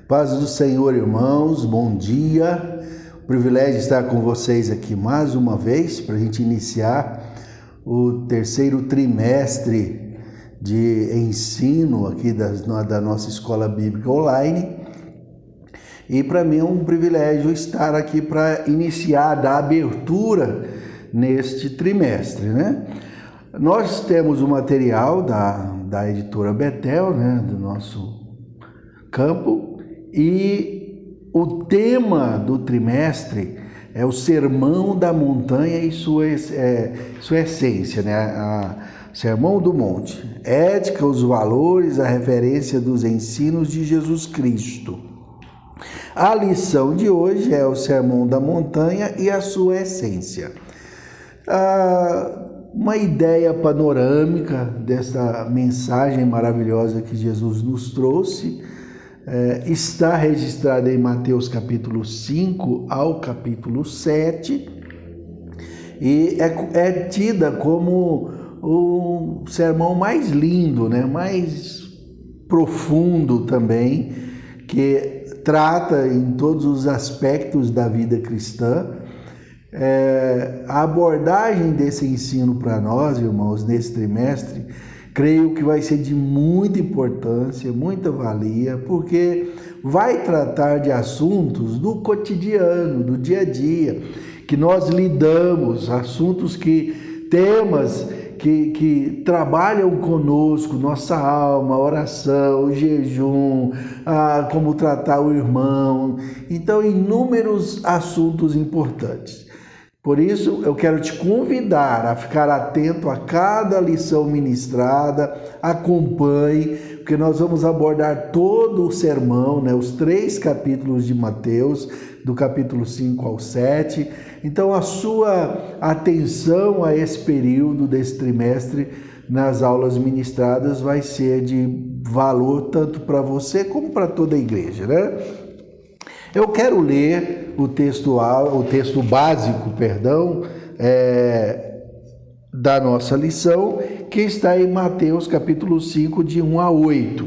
Paz do Senhor, irmãos, bom dia. O privilégio de estar com vocês aqui mais uma vez para a gente iniciar o terceiro trimestre de ensino aqui da nossa escola bíblica online. E para mim é um privilégio estar aqui para iniciar, dar abertura neste trimestre, né? Nós temos o material da editora Betel, né, do nosso campo, e o tema do trimestre é o Sermão da Montanha e sua essência, né? Sermão do Monte, ética, os valores, a referência dos ensinos de Jesus Cristo. A lição de hoje é o Sermão da Montanha e a sua essência. Uma ideia panorâmica dessa mensagem maravilhosa que Jesus nos trouxe está registrada em Mateus capítulo 5 ao capítulo 7 e é tida como o sermão mais lindo, né? Mais profundo também, que trata em todos os aspectos da vida cristã. A abordagem desse ensino para nós, irmãos, nesse trimestre, creio que vai ser de muita importância, muita valia, porque vai tratar de assuntos do cotidiano, do dia a dia, que nós lidamos, temas que trabalham conosco, nossa alma, oração, jejum, como tratar o irmão. Então, inúmeros assuntos importantes. Por isso, eu quero te convidar a ficar atento a cada lição ministrada, acompanhe, porque nós vamos abordar todo o sermão, né? Os 3 capítulos de Mateus, do capítulo 5 ao 7. Então, a sua atenção a esse período desse trimestre nas aulas ministradas vai ser de valor tanto para você como para toda a igreja, né? Eu quero ler o texto básico, da nossa lição, que está em Mateus capítulo 5, de 1 a 8.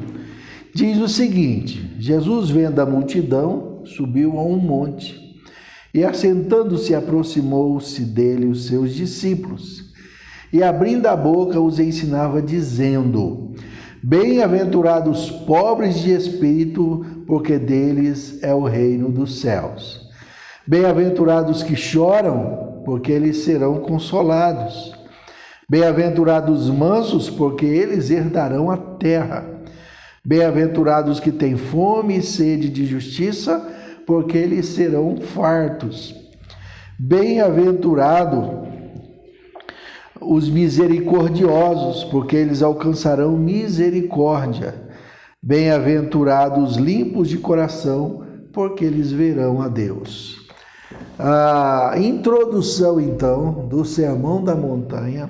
Diz o seguinte: Jesus, vendo a multidão, subiu a um monte e, assentando-se, aproximou-se dele os seus discípulos e, abrindo a boca, os ensinava, dizendo: Bem-aventurados os pobres de espírito, porque deles é o reino dos céus. Bem-aventurados que choram, porque eles serão consolados. Bem-aventurados os mansos, porque eles herdarão a terra. Bem-aventurados que têm fome e sede de justiça, porque eles serão fartos. Bem-aventurados os misericordiosos, porque eles alcançarão misericórdia. Bem-aventurados os limpos de coração, porque eles verão a Deus. A introdução, então, do Sermão da Montanha,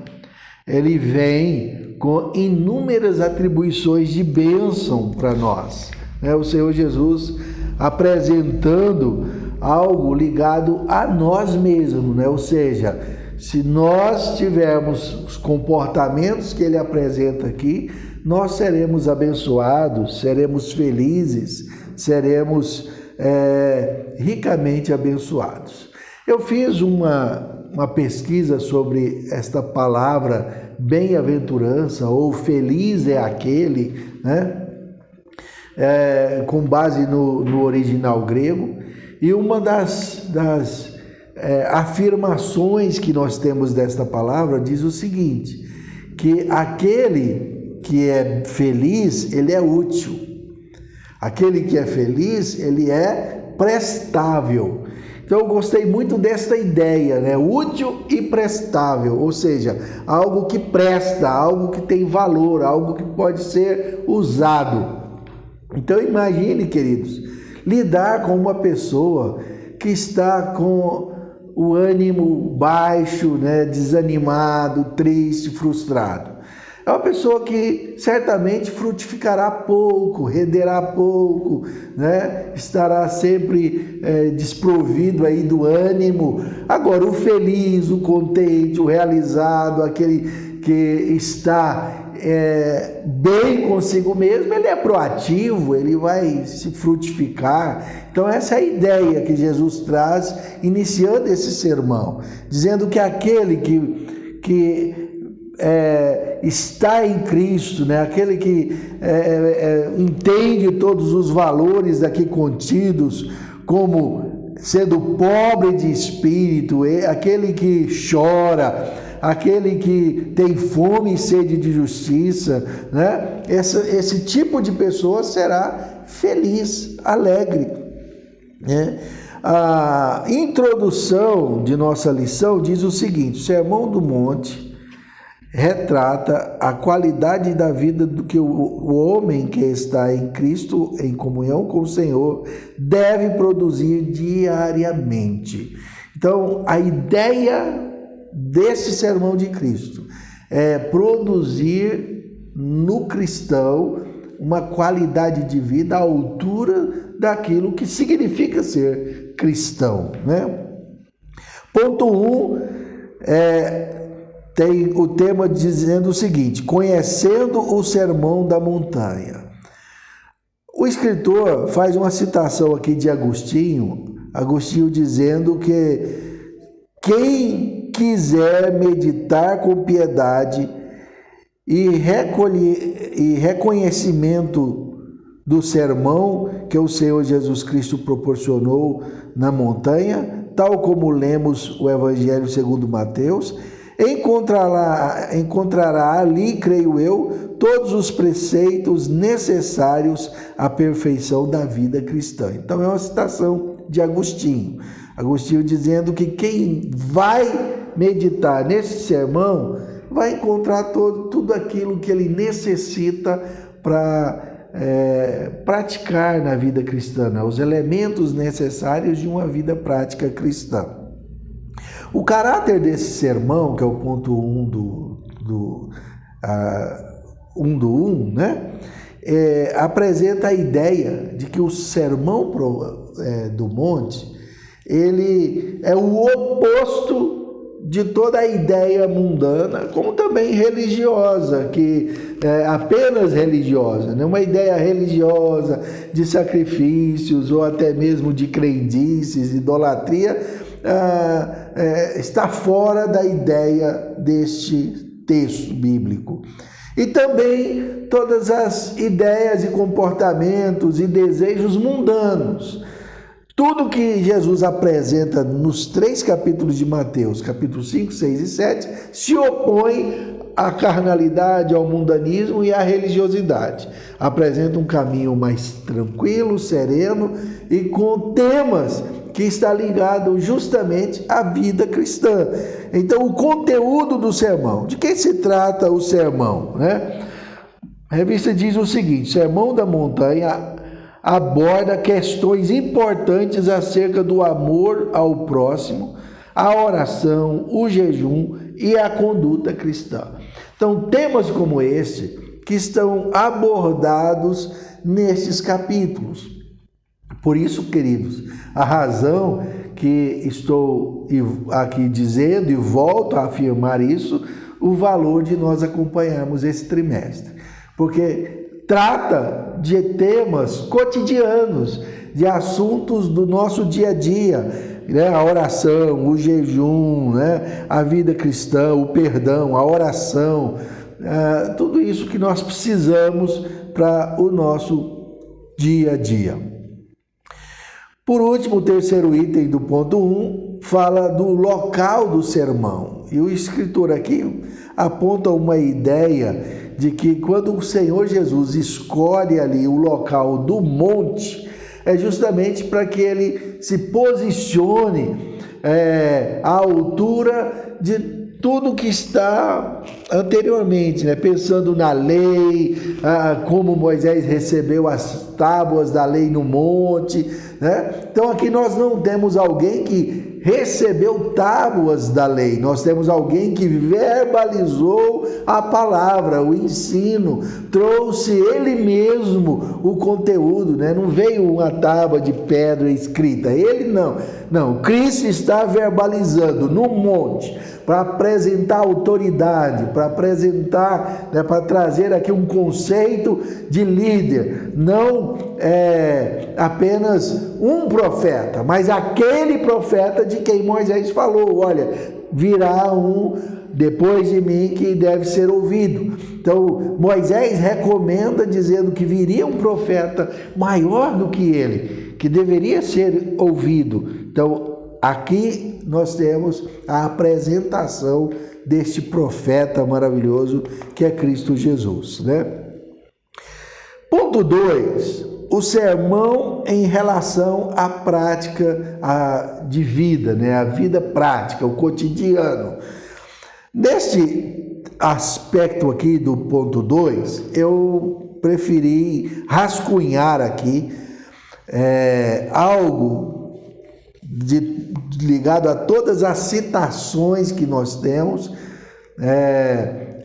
ele vem com inúmeras atribuições de bênção para nós, né? O Senhor Jesus apresentando algo ligado a nós mesmos, né? Ou seja, se nós tivermos os comportamentos que ele apresenta aqui, nós seremos abençoados, seremos felizes, seremos ricamente abençoados. Eu fiz uma pesquisa sobre esta palavra bem-aventurança ou feliz é aquele, né? Com base no original grego, e uma das afirmações que nós temos desta palavra diz o seguinte, que aquele que é feliz, ele é útil. Aquele que é feliz, ele é prestável. Então eu gostei muito desta ideia, né? Útil e prestável, ou seja, algo que presta, algo que tem valor, algo que pode ser usado. Então imagine, queridos, lidar com uma pessoa que está com o ânimo baixo, né? Desanimado, triste, frustrado. É uma pessoa que certamente frutificará pouco, renderá pouco, né? Estará sempre desprovido aí do ânimo. Agora, o feliz, o contente, o realizado, aquele que está bem consigo mesmo, ele é proativo, ele vai se frutificar. Então essa é a ideia que Jesus traz iniciando esse sermão, dizendo que aquele que está em Cristo, né? Aquele que entende todos os valores aqui contidos, como sendo pobre de espírito, aquele que chora, aquele que tem fome e sede de justiça, né? Esse tipo de pessoa será feliz, alegre, né? A introdução de nossa lição diz o seguinte: o Sermão do Monte retrata a qualidade da vida do que o homem que está em Cristo, em comunhão com o Senhor, deve produzir diariamente. Então, a ideia desse sermão de Cristo é produzir no cristão uma qualidade de vida à altura daquilo que significa ser cristão, né? Ponto 1, tem o tema dizendo o seguinte: conhecendo o Sermão da Montanha. O escritor faz uma citação aqui de Agostinho dizendo que quem quiser meditar com piedade e reconhecimento do sermão que o Senhor Jesus Cristo proporcionou na montanha, tal como lemos o Evangelho segundo Mateus, encontrará ali, creio eu, todos os preceitos necessários à perfeição da vida cristã. Então é uma citação de Agostinho dizendo que quem vai meditar nesse sermão vai encontrar tudo aquilo que ele necessita para praticar na vida cristã, né? Os elementos necessários de uma vida prática cristã. O caráter desse sermão, que é o ponto 1 do 1, né? Apresenta a ideia de que o Sermão do Monte, ele é o oposto de toda a ideia mundana, como também religiosa, que é apenas religiosa, né? Uma ideia religiosa de sacrifícios ou até mesmo de crendices, idolatria, está fora da ideia deste texto bíblico. E também todas as ideias e comportamentos e desejos mundanos. Tudo que Jesus apresenta nos 3 capítulos de Mateus, capítulos 5, 6 e 7, se opõe à carnalidade, ao mundanismo e à religiosidade. Apresenta um caminho mais tranquilo, sereno e com temas que está ligado justamente à vida cristã. Então, o conteúdo do sermão, de que se trata o sermão, né? A revista diz o seguinte: Sermão da Montanha aborda questões importantes acerca do amor ao próximo, a oração, o jejum e a conduta cristã. Então, temas como esse que estão abordados nesses capítulos. Por isso, queridos, a razão que estou aqui dizendo e volto a afirmar isso, o valor de nós acompanharmos esse trimestre. Porque trata de temas cotidianos, de assuntos do nosso dia a dia, né? A oração, o jejum, né? A vida cristã, o perdão, a oração, tudo isso que nós precisamos para o nosso dia a dia. Por último, o terceiro item do ponto 1 fala do local do sermão. E o escritor aqui aponta uma ideia de que quando o Senhor Jesus escolhe ali o local do monte, é justamente para que ele se posicione à altura de tudo que está anteriormente, né? Pensando na lei, como Moisés recebeu as tábuas da lei no monte, né? Então aqui nós não temos alguém que recebeu tábuas da lei, nós temos alguém que verbalizou a palavra, o ensino, trouxe ele mesmo o conteúdo, né? Não veio uma tábua de pedra escrita, ele não, Cristo está verbalizando no monte, para apresentar autoridade, para apresentar, né, para trazer aqui um conceito de líder, não apenas um profeta, mas aquele profeta de quem Moisés falou, olha, virá um depois de mim que deve ser ouvido. Então Moisés recomenda dizendo que viria um profeta maior do que ele, que deveria ser ouvido. Então aqui nós temos a apresentação deste profeta maravilhoso que é Cristo Jesus, né? Ponto 2, o sermão em relação à prática de vida, né? A vida prática, o cotidiano. Neste aspecto aqui do ponto 2, eu preferi rascunhar aqui algo ligado a todas as citações que nós temos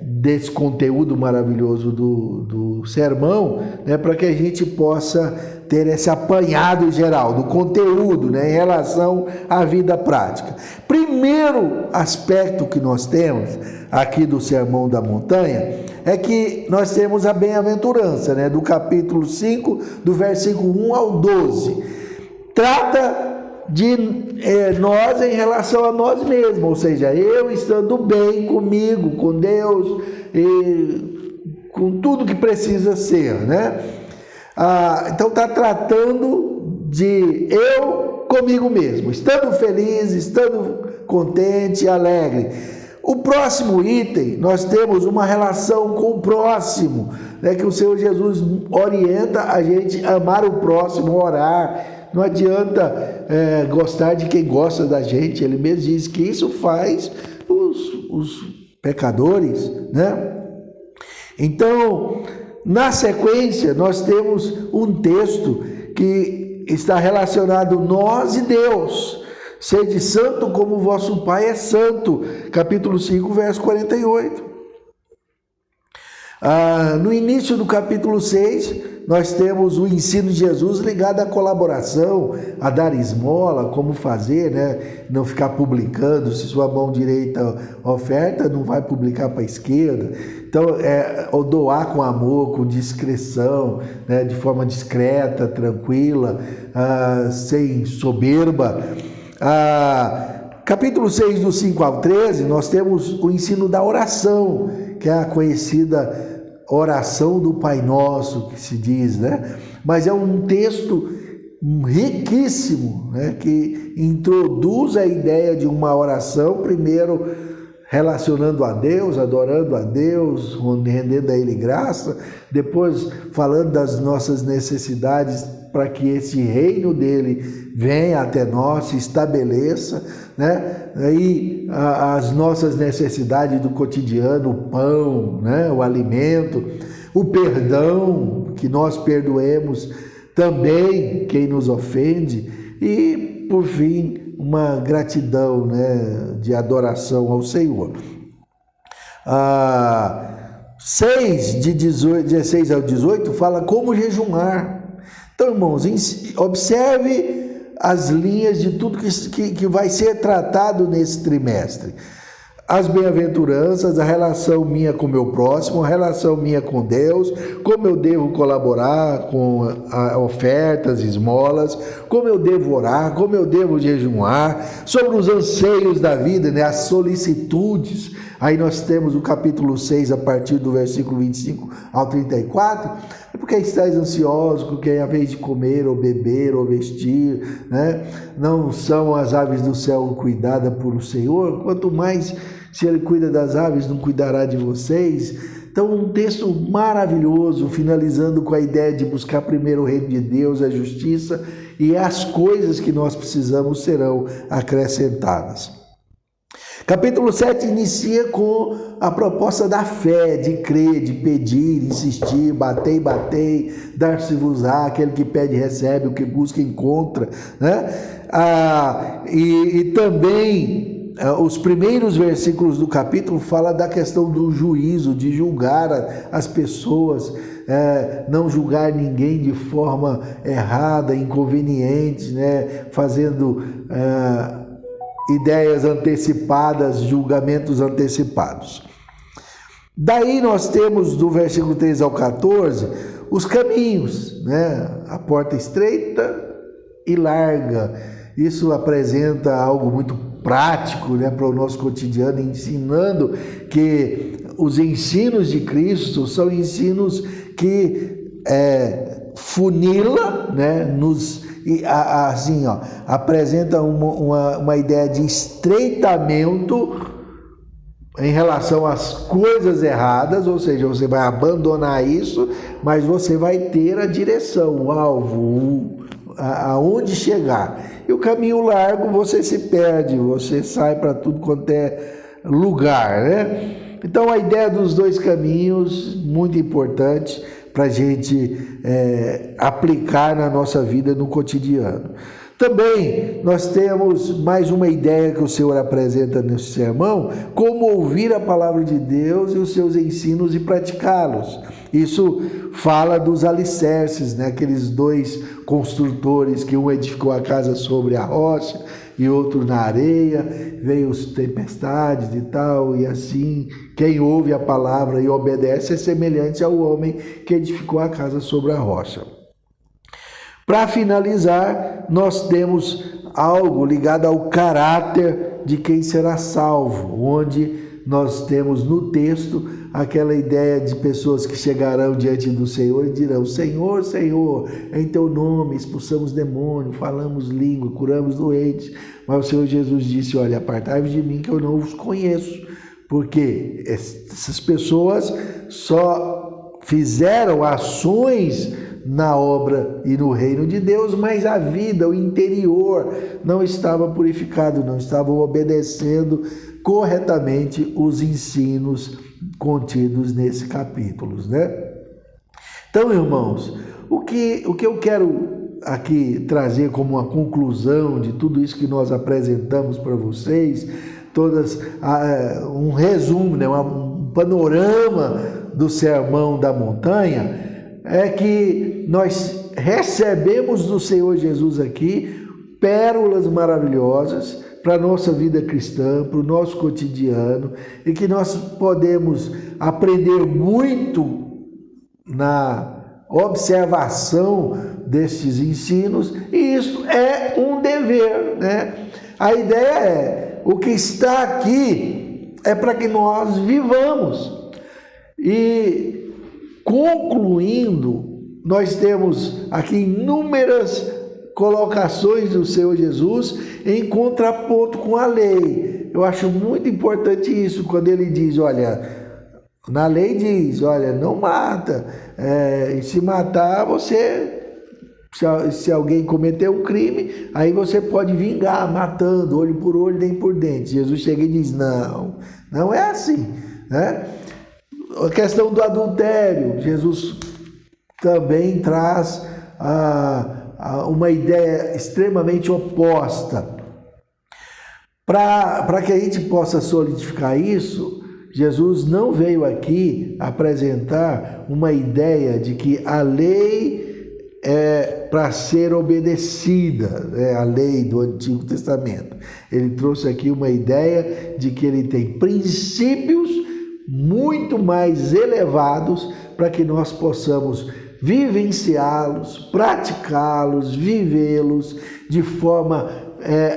desse conteúdo maravilhoso do sermão, né, para que a gente possa ter esse apanhado geral do conteúdo, né, em relação à vida prática. Primeiro aspecto que nós temos aqui do Sermão da Montanha é que nós temos a bem-aventurança, né, do capítulo 5, do versículo 1 ao 12. Trata de nós em relação a nós mesmos, ou seja, eu estando bem comigo, com Deus, e com tudo que precisa ser, né? Então está tratando de eu comigo mesmo, estando feliz, estando contente, alegre. O próximo item, nós temos uma relação com o próximo, né, que o Senhor Jesus orienta a gente a amar o próximo, orar. Não adianta gostar de quem gosta da gente, ele mesmo diz que isso faz os pecadores, né? Então, na sequência, nós temos um texto que está relacionado nós e Deus. Sede santo como o vosso Pai é santo. Capítulo 5, verso 48. No início do capítulo 6, nós temos o ensino de Jesus ligado à colaboração, a dar esmola, como fazer, né? Não ficar publicando, se sua mão direita oferta, não vai publicar para a esquerda. Então, doar com amor, com discrição, né? De forma discreta, tranquila, sem soberba. Capítulo 6, do 5 ao 13, nós temos o ensino da oração, que é a conhecida oração do Pai Nosso, que se diz, né? Mas é um texto riquíssimo, né? Que introduz a ideia de uma oração, primeiro relacionando a Deus, adorando a Deus, rendendo a Ele graça, depois falando das nossas necessidades para que esse reino dele venha até nós, se estabeleça, né? Aí as nossas necessidades do cotidiano, o pão, né? O alimento, o perdão, que nós perdoemos também quem nos ofende e, por fim, uma gratidão, né? De adoração ao Senhor. 6, de 16 ao 18, fala como jejuar. Então, irmãos, observe as linhas de tudo que vai ser tratado nesse trimestre. As bem-aventuranças, a relação minha com o meu próximo, a relação minha com Deus, como eu devo colaborar com ofertas, esmolas, como eu devo orar, como eu devo jejuar, sobre os anseios da vida, né, as solicitudes. Aí nós temos o capítulo 6, a partir do versículo 25 ao 34, é porque estáis ansiosos com quem é a vez de comer, ou beber, ou vestir, né? Não são as aves do céu cuidadas por o Senhor? Quanto mais, se Ele cuida das aves, não cuidará de vocês? Então, um texto maravilhoso, finalizando com a ideia de buscar primeiro o reino de Deus, a justiça, e as coisas que nós precisamos serão acrescentadas. Capítulo 7 inicia com a proposta da fé, de crer, de pedir, insistir, batei, dar-se-vos-á, aquele que pede recebe, o que busca encontra, né? E também os primeiros versículos do capítulo fala da questão do juízo, de julgar as pessoas, não julgar ninguém de forma errada, inconveniente, né? Fazendo ideias antecipadas, julgamentos antecipados. Daí nós temos do versículo 3 ao 14 os caminhos, né? A porta estreita e larga. Isso apresenta algo muito prático, né, para o nosso cotidiano, ensinando que os ensinos de Cristo são ensinos que funila, né, assim, apresenta uma ideia de estreitamento em relação às coisas erradas, ou seja, você vai abandonar isso, mas você vai ter a direção, o alvo, aonde chegar. E o caminho largo, você se perde, você sai para tudo quanto é lugar, né? Então a ideia dos dois caminhos, muito importante para a gente aplicar na nossa vida, no cotidiano. Também nós temos mais uma ideia que o Senhor apresenta nesse sermão: como ouvir a palavra de Deus e os seus ensinos e praticá-los. Isso fala dos alicerces, né? Aqueles dois construtores, que um edificou a casa sobre a rocha e outro na areia, veio as tempestades e tal, e assim, quem ouve a palavra e obedece é semelhante ao homem que edificou a casa sobre a rocha. Para finalizar, nós temos algo ligado ao caráter de quem será salvo, onde nós temos no texto aquela ideia de pessoas que chegarão diante do Senhor e dirão: Senhor, Senhor, em teu nome expulsamos demônio, falamos língua, curamos doentes. Mas o Senhor Jesus disse: olha, apartai-vos de mim que eu não vos conheço, porque essas pessoas só fizeram ações na obra e no reino de Deus, mas a vida, o interior, não estava purificado, não estavam obedecendo corretamente os ensinos contidos nesse capítulo, né? Então, irmãos, o que eu quero aqui trazer como uma conclusão de tudo isso que nós apresentamos para vocês, um resumo, né, um panorama do Sermão da Montanha, é que nós recebemos do Senhor Jesus aqui pérolas maravilhosas para a nossa vida cristã, para o nosso cotidiano, e que nós podemos aprender muito na observação destes ensinos, e isso é um dever, né? A ideia é: o que está aqui é para que nós vivamos. E concluindo, nós temos aqui inúmeras colocações do Senhor Jesus em contraponto com a lei. Eu acho muito importante isso, quando ele diz: olha, na lei diz, olha, não mata, e se matar, se alguém cometer um crime, aí você pode vingar matando, olho por olho, dente por dente. Jesus chega e diz: não é assim, né? A questão do adultério, Jesus também traz uma ideia extremamente oposta. Para que a gente possa solidificar isso, Jesus não veio aqui apresentar uma ideia de que a lei é para ser obedecida, a lei do Antigo Testamento. Ele trouxe aqui uma ideia de que ele tem princípios muito mais elevados para que nós possamos vivenciá-los, praticá-los, vivê-los de forma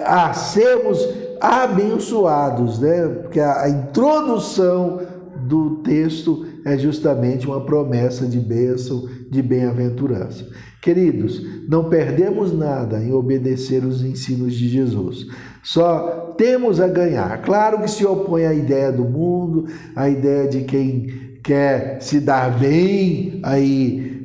a sermos abençoados, né? Porque a introdução do texto é justamente uma promessa de bênção, de bem-aventurança. Queridos, não perdemos nada em obedecer os ensinos de Jesus. Só temos a ganhar. Claro que se opõe à ideia do mundo, à ideia de quem quer se dar bem aí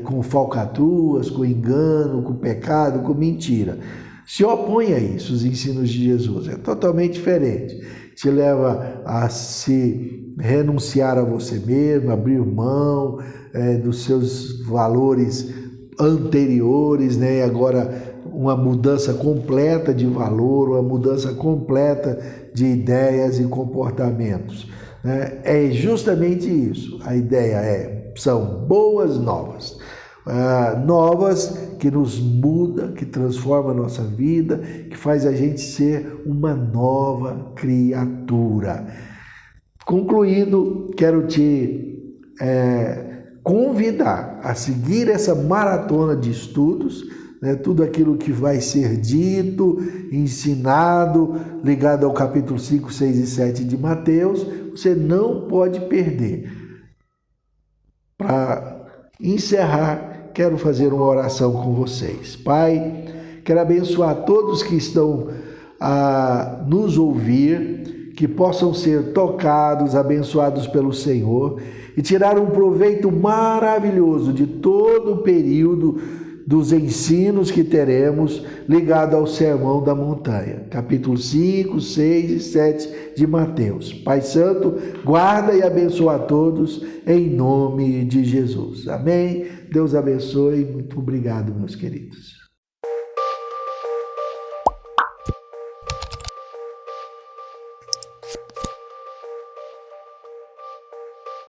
com falcatruas, com engano, com pecado, com mentira. Se opõe a isso, os ensinos de Jesus. É totalmente diferente. Te leva a se renunciar a você mesmo, abrir mão dos seus valores anteriores, né? Agora uma mudança completa de valor, uma mudança completa de ideias e comportamentos, né? É justamente isso. A ideia são boas novas. novas, que nos muda, que transforma a nossa vida, que faz a gente ser uma nova criatura. Concluindo, quero te convidar a seguir essa maratona de estudos, né, tudo aquilo que vai ser dito, ensinado, ligado ao capítulo 5, 6 e 7 de Mateus, você não pode perder. Para encerrar, quero fazer uma oração com vocês. Pai, quero abençoar todos que estão a nos ouvir, que possam ser tocados, abençoados pelo Senhor e tirar um proveito maravilhoso de todo o período dos ensinos que teremos ligado ao Sermão da Montanha, capítulo 5, 6 e 7 de Mateus. Pai Santo, guarda e abençoa a todos em nome de Jesus. Amém? Deus abençoe. Muito obrigado, meus queridos.